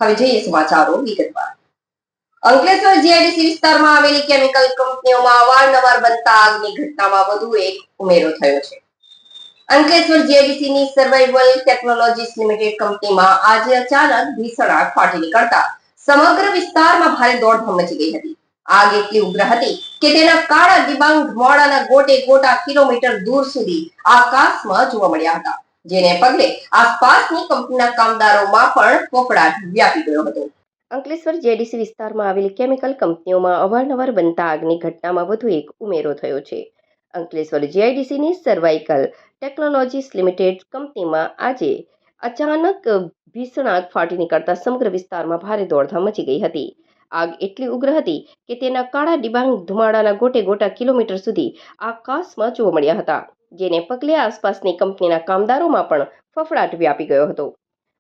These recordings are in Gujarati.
હવે જોઈએ સમાચારો વિગતવાર. અંકલેશ્વર જીઆઈડીસી વિસ્તારમાં આવેલી કેમિકલ કંપનીઓમાં અવારનવાર બનતા આગની ઘટનામાં વધુ એક ઉમેરો થયો છે. અંકલેશ્વર જીઆઈડીસીની સર્વાઇવલ ટેકનોલોજીસ લિમિટેડ કંપનીમાં આજે અચાનક ભીષણ આગ ફાટી નીકળતા સમગ્ર વિસ્તારમાં ભારે દોડધામ મચી ગઈ હતી. આગ એટલી ઉગ્ર હતી કે તેના કાળા ડિબાંગ ધુમાડાના ગોટે ગોટા કિલોમીટર દૂર સુધી આકાશમાં જોવા મળ્યા હતા, જેને પગલે આસપાસની કંપનીના કામદારોમાં પણ ફફડાટ વ્યાપી ગયો હતો. અંકલેશ્વર જીઆઈડીસી વિસ્તારમાં આવેલી કેમિકલ કંપનીઓમાં અવારનવાર બનતા આગની ઘટનામાં વધુ એક ઉમેરો થયો છે. અંકલેશ્વર જીઆઈડીસીની સર્વાઇકલ ટેકનોલોજીસ લિમિટેડ કંપનીમાં આજે અચાનક ભીષણ આગ ફાટી નીકળતા સમગ્ર વિસ્તારમાં ભારે દોડધામ મચી ગઈ હતી. આગ એટલી ઉગ્ર હતી કે તેના કાળા ડિબાંગ ધુમાડાના ગોટે ગોટા કિલોમીટર સુધી આકાશમાં જોવા મળ્યા હતા, જેને પગલે આસપાસની કંપનીના કામદારોમાં પણ ફફડાટ વ્યાપી ગયો હતો.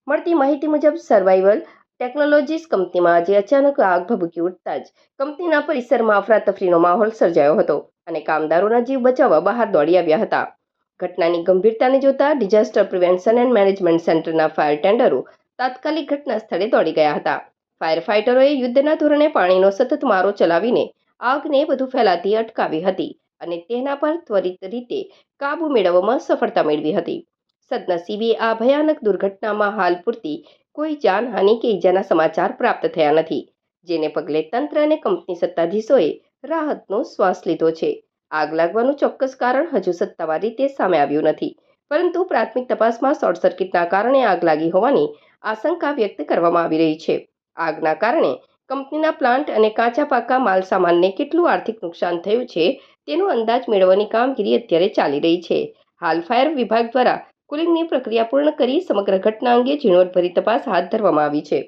મળતી માહિતી મુજબ સર્વાઇવલ ટેકનોલોજીસ કંપનીમાં આજે અચાનક આગ ભભૂકી ઉઠતા જ કંપનીના પરિસરમાં અફરાતફરીનો માહોલ સર્જાયો હતો અને કામદારોના જીવ બચાવવા બહાર દોડી આવ્યા હતા. ઘટનાની ગંભીરતાને જોતા ડિઝાસ્ટર પ્રિવેન્શન એન્ડ મેનેજમેન્ટ સેન્ટરના ફાયર ટેન્ડરો તાત્કાલિક ઘટના સ્થળે દોડી ગયા હતા. ફાયર ફાઇટરોએ યુદ્ધના ધોરણે પાણીનો સતત મારો ચલાવીને આગને વધુ ફેલાતી અટકાવી હતી અને તેના પર ત્વરિત રીતે કાબુ મેળવવામાં સફળતા મેળવી હતી. સદનસીબે આ ભયાનક દુર્ઘટનામાં હાલ પૂરતી કોઈ જાનહાનિ કે ઈજાના સમાચાર પ્રાપ્ત થયા નથી, જેને પગલે તંત્ર અને કંપની સત્તાધીશોએ રાહતનો શ્વાસ લીધો છે. આગ લાગવાનું ચોક્કસ કારણ હજુ સત્તાવાર રીતે સામે આવ્યું નથી, પરંતુ પ્રાથમિક તપાસમાં શોર્ટ સર્કિટના કારણે આગ લાગી હોવાની આશંકા વ્યક્ત કરવામાં આવી રહી છે. આગના કારણે કંપનીના પ્લાન્ટ અને કાચા પાકા માલસામાનને કેટલું આર્થિક નુકસાન થયું છે તેનો અંદાજ મેળવવાની કામગીરી અત્યારે ચાલી રહી છે. હાલ ફાયર વિભાગ દ્વારા કુલિંગની પ્રક્રિયા પૂર્ણ કરી સમગ્ર ઘટના અંગે ઝીણવટભરી તપાસ હાથ ધરવામાં આવી છે.